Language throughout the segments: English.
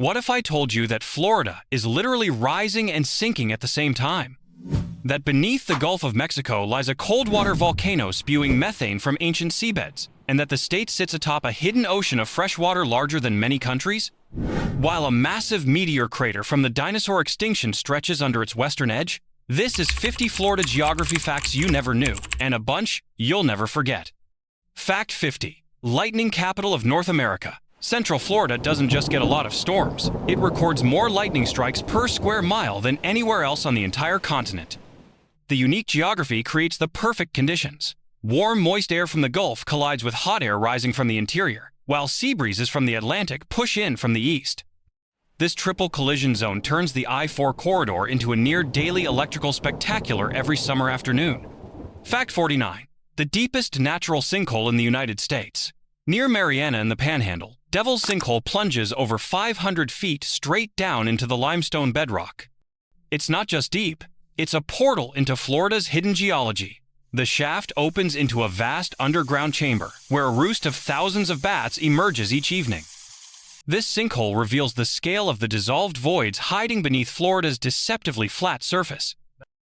What if I told you that Florida is literally rising and sinking at the same time? That beneath the Gulf of Mexico lies a cold-water volcano spewing methane from ancient seabeds, and that the state sits atop a hidden ocean of fresh water larger than many countries? While a massive meteor crater from the dinosaur extinction stretches under its western edge, this is 50 Florida geography facts you never knew, and a bunch you'll never forget. Fact 50. Lightning capital of North America. Central Florida doesn't just get a lot of storms, it records more lightning strikes per square mile than anywhere else on the entire continent. The unique geography creates the perfect conditions. Warm, moist air from the Gulf collides with hot air rising from the interior, while sea breezes from the Atlantic push in from the east. This triple collision zone turns the I-4 corridor into a near-daily electrical spectacular every summer afternoon. Fact 49. The deepest natural sinkhole in the United States. Near Mariana in the Panhandle, Devil's Sinkhole plunges over 500 feet straight down into the limestone bedrock. It's not just deep, it's a portal into Florida's hidden geology. The shaft opens into a vast underground chamber, where a roost of thousands of bats emerges each evening. This sinkhole reveals the scale of the dissolved voids hiding beneath Florida's deceptively flat surface.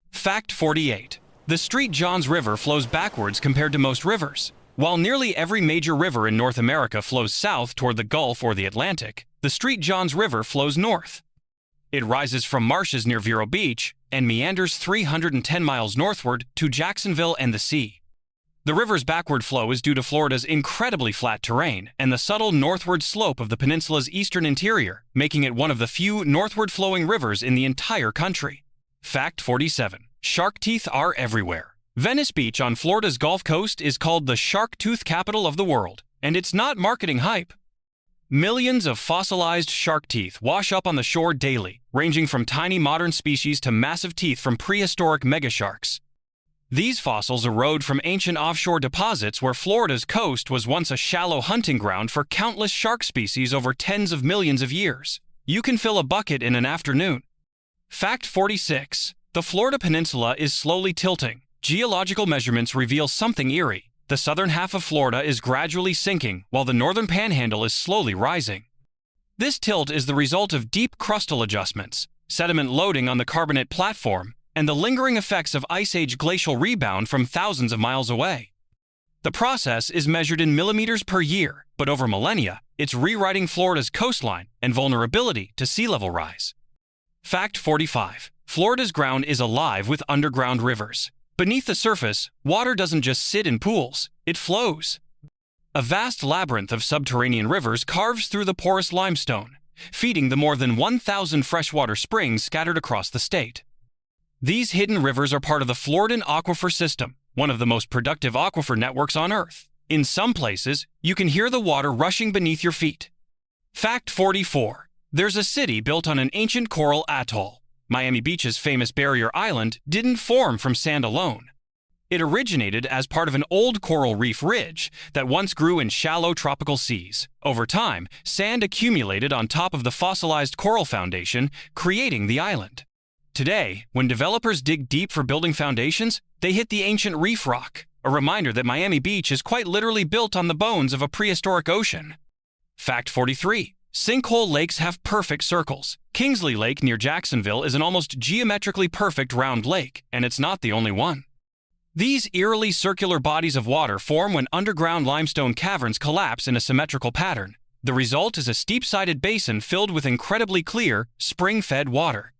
Fact 48. The St. Johns River flows backwards compared to most rivers. While nearly every major river in North America flows south toward the Gulf or the Atlantic, the St. Johns River flows north. It rises from marshes near Vero Beach and meanders 310 miles northward to Jacksonville and the sea. The river's backward flow is due to Florida's incredibly flat terrain and the subtle northward slope of the peninsula's eastern interior, making it one of the few northward flowing rivers in the entire country. Fact 47. Shark teeth are everywhere. Venice Beach on Florida's Gulf Coast is called the shark tooth capital of the world, and it's not marketing hype. Millions of fossilized shark teeth wash up on the shore daily, ranging from tiny modern species to massive teeth from prehistoric megasharks. These fossils erode from ancient offshore deposits where Florida's coast was once a shallow hunting ground for countless shark species over tens of millions of years. You can fill a bucket in an afternoon. Fact 46. The Florida Peninsula is slowly tilting. Geological measurements reveal something eerie. The southern half of Florida is gradually sinking, while the northern panhandle is slowly rising. This tilt is the result of deep crustal adjustments, sediment loading on the carbonate platform, and the lingering effects of Ice Age glacial rebound from thousands of miles away. The process is measured in millimeters per year, but over millennia, it's rewriting Florida's coastline and vulnerability to sea level rise. Fact 45. Florida's ground is alive with underground rivers. Beneath the surface, water doesn't just sit in pools, it flows. A vast labyrinth of subterranean rivers carves through the porous limestone, feeding the more than 1,000 freshwater springs scattered across the state. These hidden rivers are part of the Floridan Aquifer System, one of the most productive aquifer networks on Earth. In some places, you can hear the water rushing beneath your feet. Fact 44. There's a city built on an ancient coral atoll. Miami Beach's famous barrier island didn't form from sand alone. It originated as part of an old coral reef ridge that once grew in shallow tropical seas. Over time, sand accumulated on top of the fossilized coral foundation, creating the island. Today, when developers dig deep for building foundations, they hit the ancient reef rock, a reminder that Miami Beach is quite literally built on the bones of a prehistoric ocean. Fact 43. Sinkhole lakes have perfect circles. Kingsley Lake near Jacksonville is an almost geometrically perfect round lake, and it's not the only one. These eerily circular bodies of water form when underground limestone caverns collapse in a symmetrical pattern. The result is a steep-sided basin filled with incredibly clear, spring-fed water.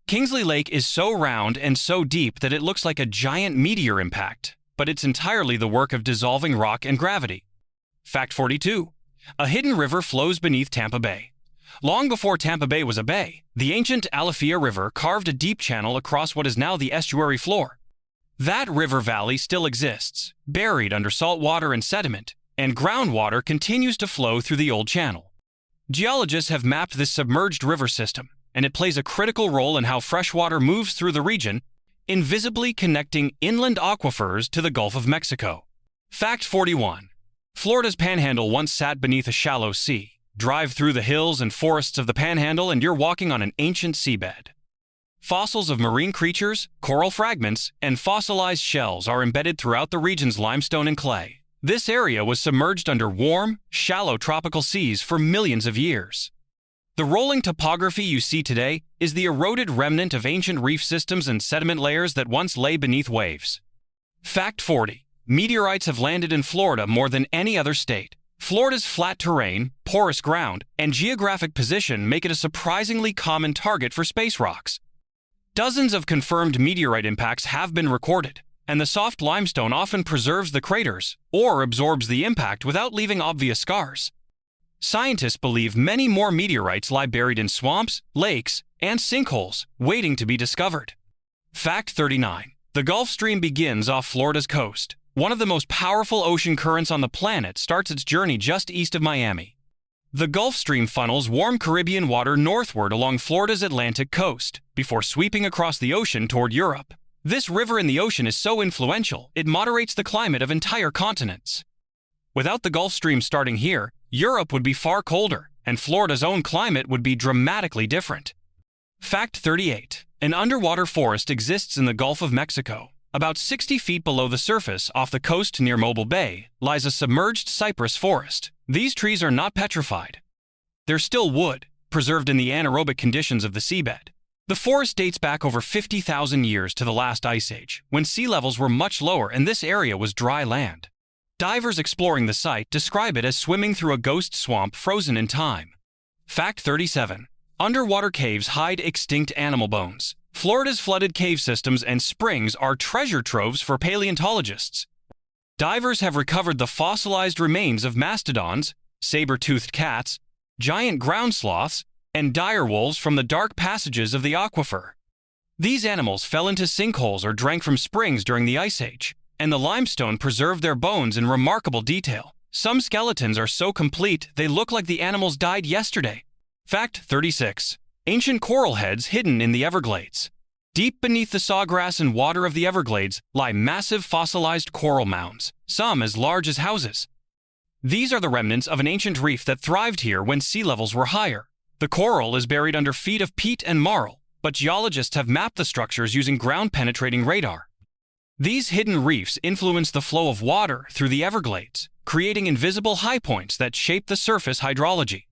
Kingsley Lake is so round and so deep that it looks like a giant meteor impact, but it's entirely the work of dissolving rock and gravity. Fact 42. A hidden river flows beneath Tampa Bay. Long before Tampa Bay was a bay, the ancient Alafia River carved a deep channel across what is now the estuary floor. That river valley still exists, buried under salt water and sediment, and groundwater continues to flow through the old channel. Geologists have mapped this submerged river system, and it plays a critical role in how fresh water moves through the region, invisibly connecting inland aquifers to the Gulf of Mexico. Fact 41. Florida's Panhandle once sat beneath a shallow sea. Drive through the hills and forests of the Panhandle and you're walking on an ancient seabed. Fossils of marine creatures, coral fragments, and fossilized shells are embedded throughout the region's limestone and clay. This area was submerged under warm, shallow tropical seas for millions of years. The rolling topography you see today is the eroded remnant of ancient reef systems and sediment layers that once lay beneath waves. Fact 40. Meteorites have landed in Florida more than any other state. Florida's flat terrain, porous ground, and geographic position make it a surprisingly common target for space rocks. Dozens of confirmed meteorite impacts have been recorded, and the soft limestone often preserves the craters or absorbs the impact without leaving obvious scars. Scientists believe many more meteorites lie buried in swamps, lakes, and sinkholes, waiting to be discovered. Fact 39. The Gulf Stream begins off Florida's coast. One of the most powerful ocean currents on the planet starts its journey just east of Miami. The Gulf Stream funnels warm Caribbean water northward along Florida's Atlantic coast, before sweeping across the ocean toward Europe. This river in the ocean is so influential, it moderates the climate of entire continents. Without the Gulf Stream starting here, Europe would be far colder, and Florida's own climate would be dramatically different. Fact 38. An underwater forest exists in the Gulf of Mexico. About 60 feet below the surface, off the coast near Mobile Bay, lies a submerged cypress forest. These trees are not petrified. They're still wood, preserved in the anaerobic conditions of the seabed. The forest dates back over 50,000 years to the last ice age, when sea levels were much lower and this area was dry land. Divers exploring the site describe it as swimming through a ghost swamp frozen in time. Fact 37. Underwater caves hide extinct animal bones. Florida's flooded cave systems and springs are treasure troves for paleontologists. Divers have recovered the fossilized remains of mastodons, saber-toothed cats, giant ground sloths, and dire wolves from the dark passages of the aquifer. These animals fell into sinkholes or drank from springs during the Ice Age, and the limestone preserved their bones in remarkable detail. Some skeletons are so complete they look like the animals died yesterday. Fact 36. Ancient coral heads hidden in the Everglades. Deep beneath the sawgrass and water of the Everglades lie massive fossilized coral mounds, some as large as houses. These are the remnants of an ancient reef that thrived here when sea levels were higher. The coral is buried under feet of peat and marl, but geologists have mapped the structures using ground-penetrating radar. These hidden reefs influence the flow of water through the Everglades, creating invisible high points that shape the surface hydrology.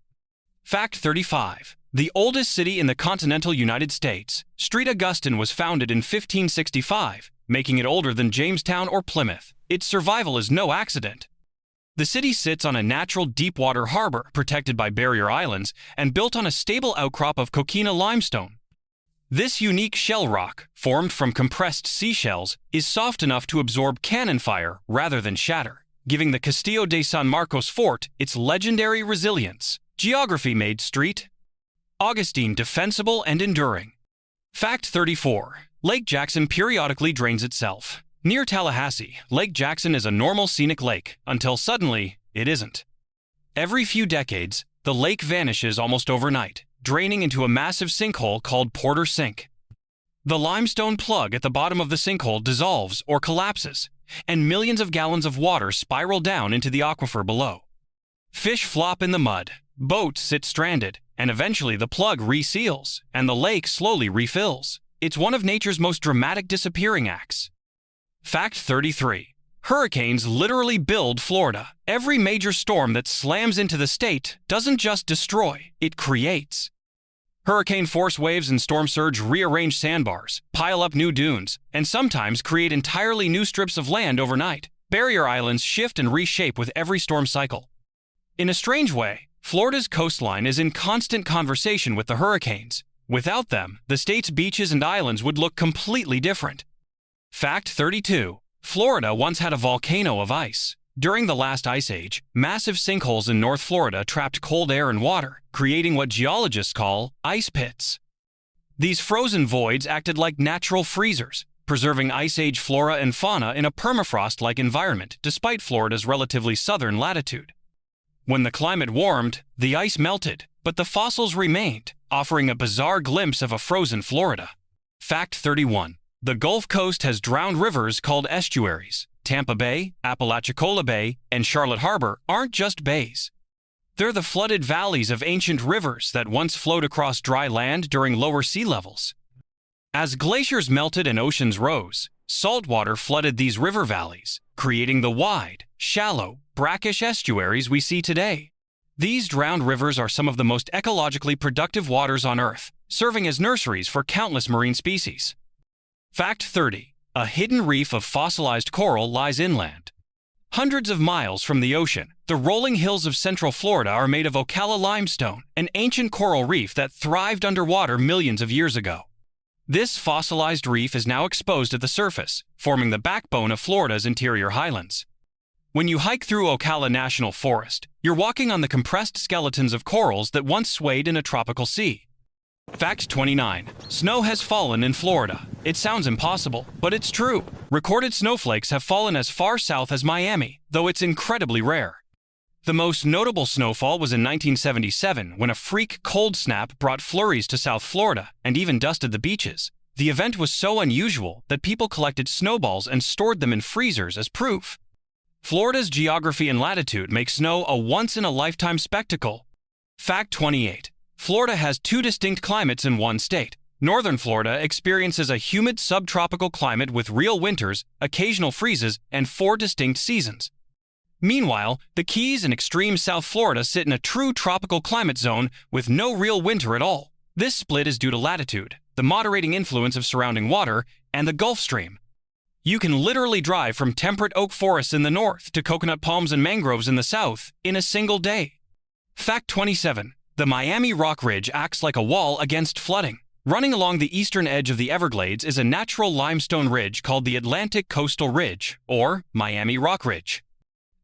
Fact 35. The oldest city in the continental United States, St. Augustine, was founded in 1565, making it older than Jamestown or Plymouth. Its survival is no accident. The city sits on a natural deep-water harbor protected by barrier islands and built on a stable outcrop of coquina limestone. This unique shell rock, formed from compressed seashells, is soft enough to absorb cannon fire rather than shatter, giving the Castillo de San Marcos fort its legendary resilience. Geography made St. Augustine defensible and enduring. Fact 34. Lake Jackson periodically drains itself. Near Tallahassee, Lake Jackson is a normal scenic lake, until suddenly, it isn't. Every few decades, the lake vanishes almost overnight, draining into a massive sinkhole called Porter Sink. The limestone plug at the bottom of the sinkhole dissolves or collapses, and millions of gallons of water spiral down into the aquifer below. Fish flop in the mud, boats sit stranded, and eventually the plug reseals, and the lake slowly refills. It's one of nature's most dramatic disappearing acts. Fact 33. Hurricanes literally build Florida. Every major storm that slams into the state doesn't just destroy, it creates. Hurricane force waves and storm surge rearrange sandbars, pile up new dunes, and sometimes create entirely new strips of land overnight. Barrier islands shift and reshape with every storm cycle. In a strange way, Florida's coastline is in constant conversation with the hurricanes. Without them, the state's beaches and islands would look completely different. Fact 32. Florida once had a volcano of ice. During the last ice age, massive sinkholes in North Florida trapped cold air and water, creating what geologists call ice pits. These frozen voids acted like natural freezers, preserving ice age flora and fauna in a permafrost-like environment despite Florida's relatively southern latitude. When the climate warmed, the ice melted, but the fossils remained, offering a bizarre glimpse of a frozen Florida. Fact 31. The Gulf Coast has drowned rivers called estuaries. Tampa Bay, Apalachicola Bay, and Charlotte Harbor aren't just bays. They're the flooded valleys of ancient rivers that once flowed across dry land during lower sea levels. As glaciers melted and oceans rose, salt water flooded these river valleys, creating the wide, shallow, brackish estuaries we see today. These drowned rivers are some of the most ecologically productive waters on Earth, serving as nurseries for countless marine species. Fact 30. A hidden reef of fossilized coral lies inland. Hundreds of miles from the ocean, the rolling hills of central Florida are made of Ocala limestone, an ancient coral reef that thrived underwater millions of years ago. This fossilized reef is now exposed at the surface, forming the backbone of Florida's interior highlands. When you hike through Ocala National Forest, you're walking on the compressed skeletons of corals that once swayed in a tropical sea. Fact 29. Snow has fallen in Florida. It sounds impossible, but it's true. Recorded snowflakes have fallen as far south as Miami, though it's incredibly rare. The most notable snowfall was in 1977 when a freak cold snap brought flurries to South Florida and even dusted the beaches. The event was so unusual that people collected snowballs and stored them in freezers as proof. Florida's geography and latitude make snow a once-in-a-lifetime spectacle. Fact 28. Florida has two distinct climates in one state. Northern Florida experiences a humid subtropical climate with real winters, occasional freezes, and 4 distinct seasons. Meanwhile, the Keys and extreme South Florida sit in a true tropical climate zone with no real winter at all. This split is due to latitude, the moderating influence of surrounding water, and the Gulf Stream. You can literally drive from temperate oak forests in the north to coconut palms and mangroves in the south in a single day. Fact 27. The Miami Rock Ridge acts like a wall against flooding. Running along the eastern edge of the Everglades is a natural limestone ridge called the Atlantic Coastal Ridge, or Miami Rock Ridge.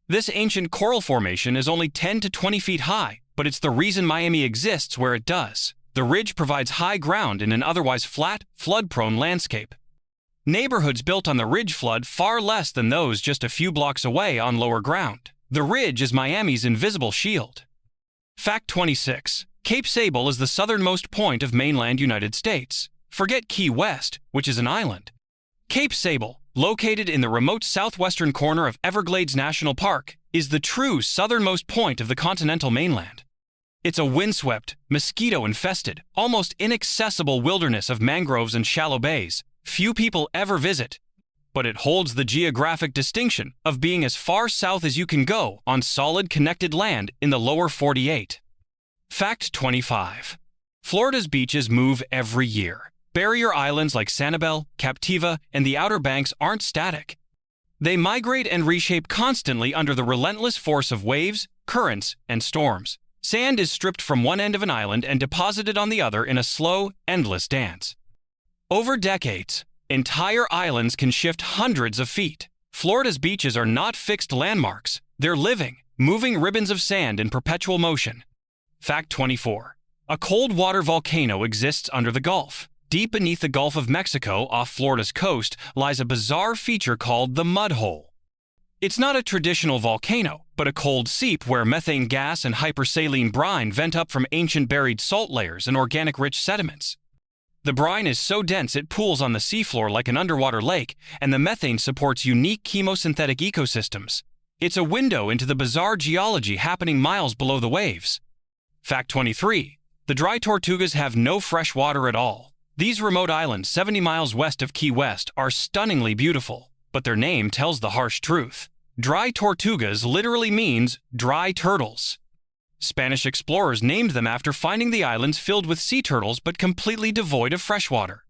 This ancient coral formation is only 10 to 20 feet high, but it's the reason Miami exists where it does. The ridge provides high ground in an otherwise flat, flood-prone landscape. Neighborhoods built on the ridge flood far less than those just a few blocks away on lower ground. The ridge is Miami's invisible shield. Fact 26. Cape Sable is the southernmost point of mainland United States. Forget Key West, which is an island. Cape Sable, located in the remote southwestern corner of Everglades National Park, is the true southernmost point of the continental mainland. It's a windswept, mosquito-infested, almost inaccessible wilderness of mangroves and shallow bays. Few people ever visit, but it holds the geographic distinction of being as far south as you can go on solid connected land in the lower 48. Fact 25. Florida's beaches move every year. Barrier islands like Sanibel, Captiva, and the Outer Banks aren't static. They migrate and reshape constantly under the relentless force of waves, currents, and storms. Sand is stripped from one end of an island and deposited on the other in a slow, endless dance. Over decades, entire islands can shift hundreds of feet. Florida's beaches are not fixed landmarks. They're living, moving ribbons of sand in perpetual motion. Fact 24. A cold water volcano exists under the Gulf. Deep beneath the Gulf of Mexico, off Florida's coast, lies a bizarre feature called the Mud Hole. It's not a traditional volcano, but a cold seep where methane gas and hypersaline brine vent up from ancient buried salt layers and organic-rich sediments. The brine is so dense it pools on the seafloor like an underwater lake, and the methane supports unique chemosynthetic ecosystems. It's a window into the bizarre geology happening miles below the waves. Fact 23. The Dry Tortugas have no fresh water at all. These remote islands 70 miles west of Key West are stunningly beautiful, but their name tells the harsh truth. Dry Tortugas literally means dry turtles. Spanish explorers named them after finding the islands filled with sea turtles but completely devoid of fresh water.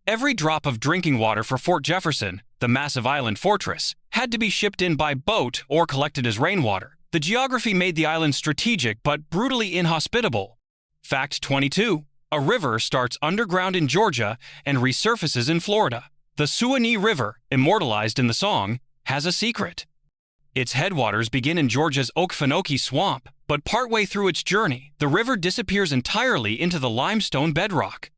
Every drop of drinking water for Fort Jefferson, the massive island fortress, had to be shipped in by boat or collected as rainwater. The geography made the island strategic but brutally inhospitable. Fact 22. A river starts underground in Georgia and resurfaces in Florida. The Suwannee River, immortalized in the song, has a secret. Its headwaters begin in Georgia's Okefenokee Swamp, but partway through its journey, the river disappears entirely into the limestone bedrock.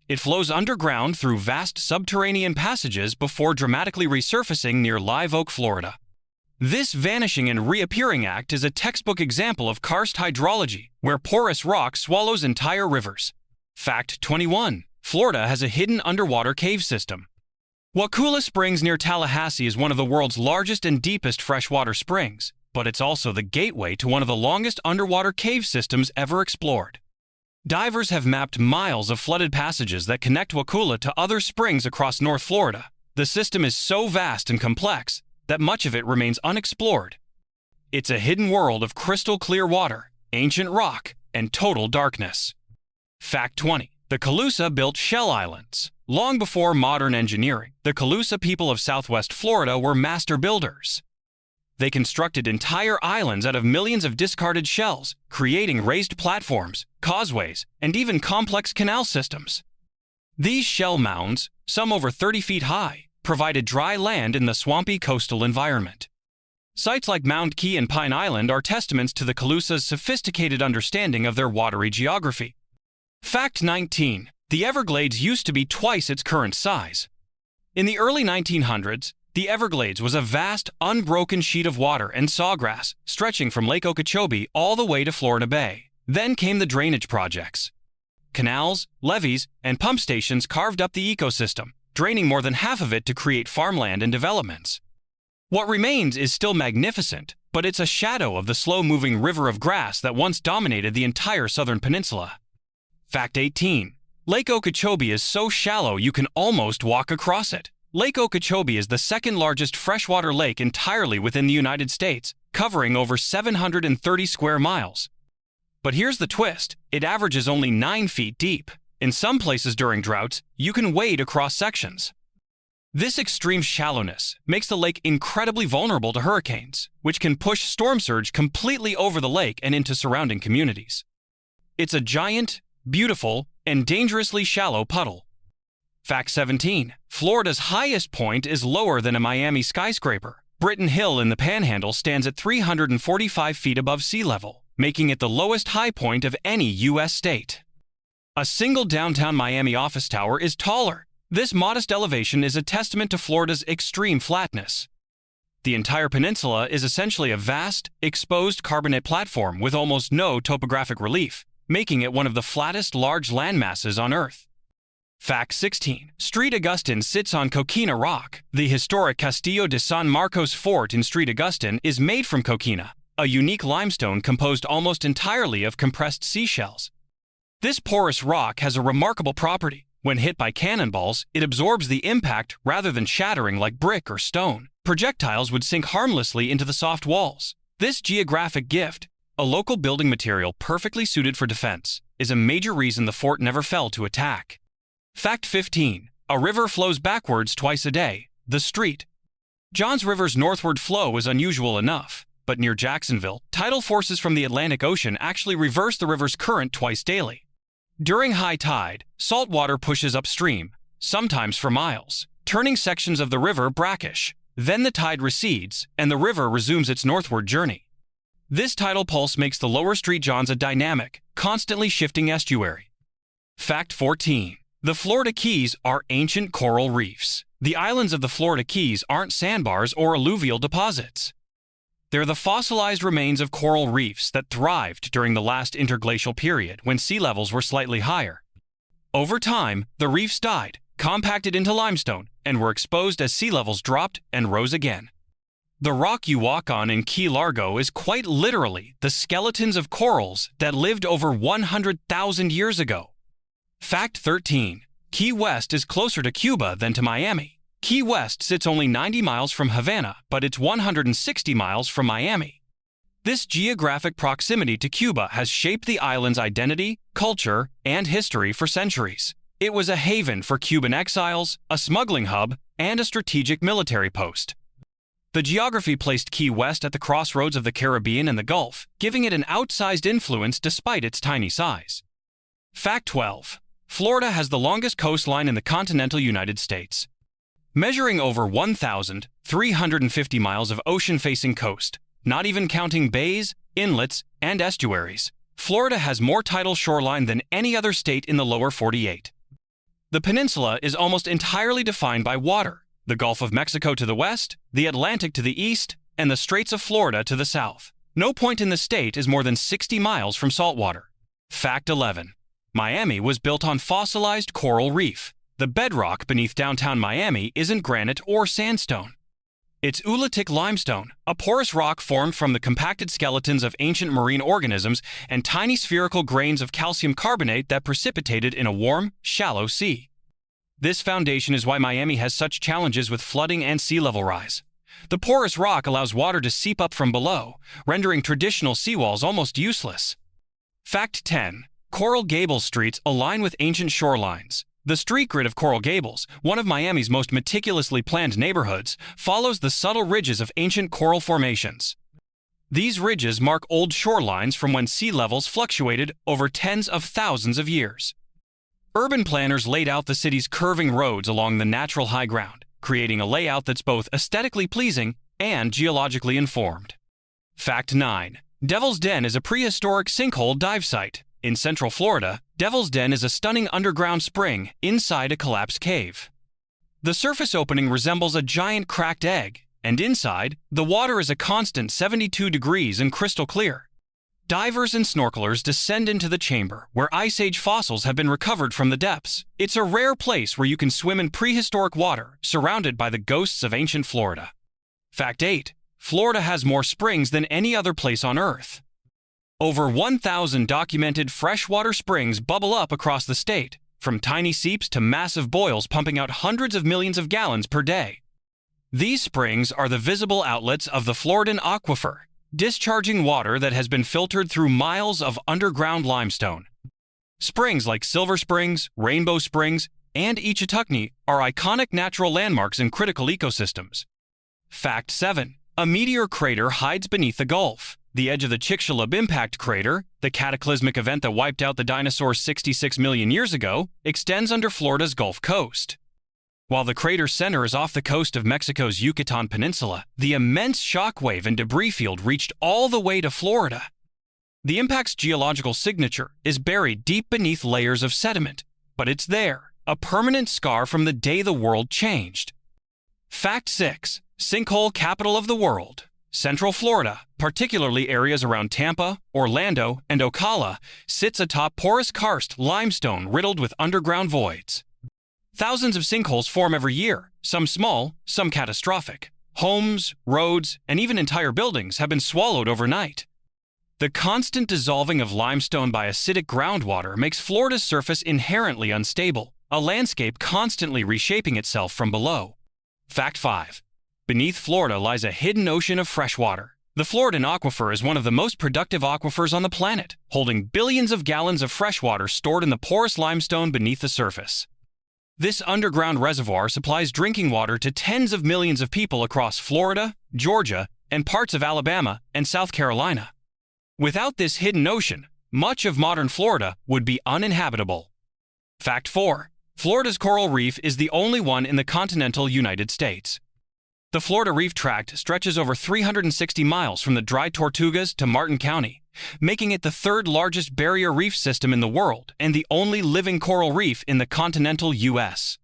It flows underground through vast subterranean passages before dramatically resurfacing near Live Oak, Florida. This vanishing and reappearing act is a textbook example of karst hydrology, where porous rock swallows entire rivers. Fact 21. Florida has a hidden underwater cave system. Wakulla Springs near Tallahassee is one of the world's largest and deepest freshwater springs, but it's also the gateway to one of the longest underwater cave systems ever explored. Divers have mapped miles of flooded passages that connect Wakulla to other springs across North Florida. The system is so vast and complex that much of it remains unexplored. It's a hidden world of crystal clear water, ancient rock, and total darkness. Fact 20. The Calusa built shell islands. Long before modern engineering, the Calusa people of southwest Florida were master builders. They constructed entire islands out of millions of discarded shells, creating raised platforms, causeways, and even complex canal systems. These shell mounds, some over 30 feet high, provided dry land in the swampy coastal environment. Sites like Mound Key and Pine Island are testaments to the Calusa's sophisticated understanding of their watery geography. Fact 19. The Everglades used to be twice its current size. In the early 1900s, the Everglades was a vast, unbroken sheet of water and sawgrass stretching from Lake Okeechobee all the way to Florida Bay. Then came the drainage projects. Canals, levees, and pump stations carved up the ecosystem, draining more than half of it to create farmland and developments. What remains is still magnificent, but it's a shadow of the slow-moving river of grass that once dominated the entire southern peninsula. Fact 18. Lake Okeechobee is so shallow you can almost walk across it. Lake Okeechobee is the second largest freshwater lake entirely within the United States, covering over 730 square miles. But here's the twist. It averages only 9 feet deep. In some places during droughts, you can wade across sections. This extreme shallowness makes the lake incredibly vulnerable to hurricanes, which can push storm surge completely over the lake and into surrounding communities. It's a giant, beautiful, and dangerously shallow puddle. Fact 17. Florida's highest point is lower than a Miami skyscraper. Britton Hill in the Panhandle stands at 345 feet above sea level, making it the lowest high point of any U.S. state. A single downtown Miami office tower is taller. This modest elevation is a testament to Florida's extreme flatness. The entire peninsula is essentially a vast, exposed carbonate platform with almost no topographic relief, making it one of the flattest large landmasses on Earth. Fact 16. Street Augustin sits on Coquina Rock. The historic Castillo de San Marcos Fort in Street Augustin is made from coquina, a unique limestone composed almost entirely of compressed seashells. This porous rock has a remarkable property. When hit by cannonballs, it absorbs the impact rather than shattering like brick or stone. Projectiles would sink harmlessly into the soft walls. This geographic gift, a local building material perfectly suited for defense, is a major reason the fort never fell to attack. Fact 15. A river flows backwards twice a day. The Street. Johns River's northward flow is unusual enough, but near Jacksonville, tidal forces from the Atlantic Ocean actually reverse the river's current twice daily. During high tide, salt water pushes upstream, sometimes for miles, turning sections of the river brackish. Then the tide recedes, and the river resumes its northward journey. This tidal pulse makes the lower Street Johns a dynamic, constantly shifting estuary. Fact 14. The Florida Keys are ancient coral reefs. The islands of the Florida Keys aren't sandbars or alluvial deposits. They're the fossilized remains of coral reefs that thrived during the last interglacial period when sea levels were slightly higher. Over time, the reefs died, compacted into limestone, and were exposed as sea levels dropped and rose again. The rock you walk on in Key Largo is quite literally the skeletons of corals that lived over 100,000 years ago. Fact 13. Key West is closer to Cuba than to Miami. Key West sits only 90 miles from Havana, but it's 160 miles from Miami. This geographic proximity to Cuba has shaped the island's identity, culture, and history for centuries. It was a haven for Cuban exiles, a smuggling hub, and a strategic military post. The geography placed Key West at the crossroads of the Caribbean and the Gulf, giving it an outsized influence despite its tiny size. Fact 12. Florida has the longest coastline in the continental United States. Measuring over 1,350 miles of ocean-facing coast, not even counting bays, inlets, and estuaries, Florida has more tidal shoreline than any other state in the lower 48. The peninsula is almost entirely defined by water, the Gulf of Mexico to the west, the Atlantic to the east, and the Straits of Florida to the south. No point in the state is more than 60 miles from saltwater. Fact 11. Miami was built on fossilized coral reef. The bedrock beneath downtown Miami isn't granite or sandstone. It's oolitic limestone, a porous rock formed from the compacted skeletons of ancient marine organisms and tiny spherical grains of calcium carbonate that precipitated in a warm, shallow sea. This foundation is why Miami has such challenges with flooding and sea level rise. The porous rock allows water to seep up from below, rendering traditional seawalls almost useless. Fact 10. Coral Gables streets align with ancient shorelines. The street grid of Coral Gables, one of Miami's most meticulously planned neighborhoods, follows the subtle ridges of ancient coral formations. These ridges mark old shorelines from when sea levels fluctuated over tens of thousands of years. Urban planners laid out the city's curving roads along the natural high ground, creating a layout that's both aesthetically pleasing and geologically informed. Fact 9. Devil's Den is a prehistoric sinkhole dive site. In Central Florida, Devil's Den is a stunning underground spring inside a collapsed cave. The surface opening resembles a giant cracked egg, and inside, the water is a constant 72 degrees and crystal clear. Divers and snorkelers descend into the chamber, where Ice Age fossils have been recovered from the depths. It's a rare place where you can swim in prehistoric water, surrounded by the ghosts of ancient Florida. Fact 8. Florida has more springs than any other place on Earth. Over 1,000 documented freshwater springs bubble up across the state, from tiny seeps to massive boils pumping out hundreds of millions of gallons per day. These springs are the visible outlets of the Floridan Aquifer, discharging water that has been filtered through miles of underground limestone. Springs like Silver Springs, Rainbow Springs, and Ichetucknee are iconic natural landmarks in critical ecosystems. Fact 7. A meteor crater hides beneath the Gulf. The edge of the Chicxulub impact crater, the cataclysmic event that wiped out the dinosaurs 66 million years ago, extends under Florida's Gulf Coast. While the crater's center is off the coast of Mexico's Yucatan Peninsula, the immense shockwave and debris field reached all the way to Florida. The impact's geological signature is buried deep beneath layers of sediment, but it's there, a permanent scar from the day the world changed. Fact 6. Sinkhole capital of the world. Central Florida, particularly areas around Tampa, Orlando, and Ocala, sits atop porous karst limestone riddled with underground voids. Thousands of sinkholes form every year, some small, some catastrophic. Homes, roads, and even entire buildings have been swallowed overnight. The constant dissolving of limestone by acidic groundwater makes Florida's surface inherently unstable, a landscape constantly reshaping itself from below. Fact 5. Beneath Florida lies a hidden ocean of fresh water. The Floridan Aquifer is one of the most productive aquifers on the planet, holding billions of gallons of fresh water stored in the porous limestone beneath the surface. This underground reservoir supplies drinking water to tens of millions of people across Florida, Georgia, and parts of Alabama and South Carolina. Without this hidden ocean, much of modern Florida would be uninhabitable. Fact 4. Florida's coral reef is the only one in the continental United States. The Florida Reef Tract stretches over 360 miles from the Dry Tortugas to Martin County, making it the third largest barrier reef system in the world and the only living coral reef in the continental U.S.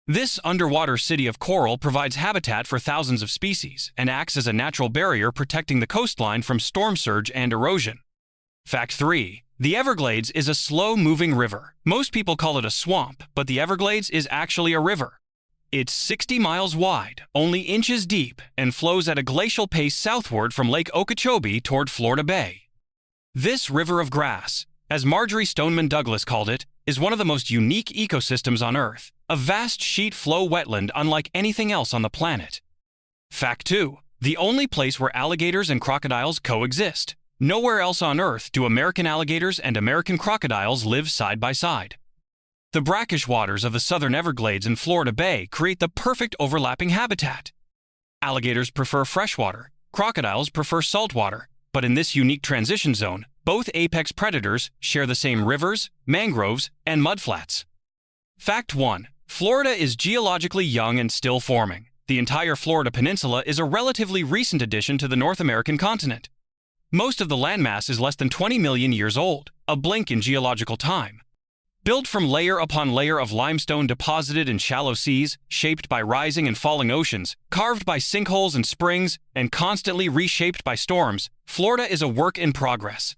This underwater city of coral provides habitat for thousands of species and acts as a natural barrier protecting the coastline from storm surge and erosion. Fact 3. The Everglades is a slow-moving river. Most people call it a swamp, but the Everglades is actually a river. It's 60 miles wide, only inches deep, and flows at a glacial pace southward from Lake Okeechobee toward Florida Bay. This river of grass, as Marjorie Stoneman Douglas called it, is one of the most unique ecosystems on Earth, a vast sheet flow wetland unlike anything else on the planet. Fact 2. The only place where alligators and crocodiles coexist. Nowhere else on Earth do American alligators and American crocodiles live side by side. The brackish waters of the southern Everglades and Florida Bay create the perfect overlapping habitat. Alligators prefer freshwater, crocodiles prefer saltwater, but in this unique transition zone, both apex predators share the same rivers, mangroves, and mudflats. Fact 1. Florida is geologically young and still forming. The entire Florida peninsula is a relatively recent addition to the North American continent. Most of the landmass is less than 20 million years old, a blink in geological time. Built from layer upon layer of limestone deposited in shallow seas, shaped by rising and falling oceans, carved by sinkholes and springs, and constantly reshaped by storms, Florida is a work in progress.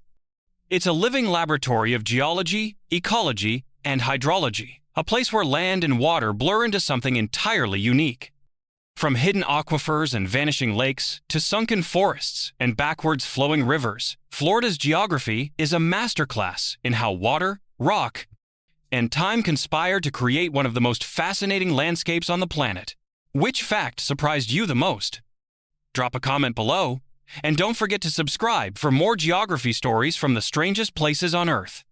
It's a living laboratory of geology, ecology, and hydrology, a place where land and water blur into something entirely unique. From hidden aquifers and vanishing lakes to sunken forests and backwards flowing rivers, Florida's geography is a masterclass in how water, rock, and time conspire to create one of the most fascinating landscapes on the planet. Which fact surprised you the most? Drop a comment below And don't forget to subscribe for more geography stories from the strangest places on Earth.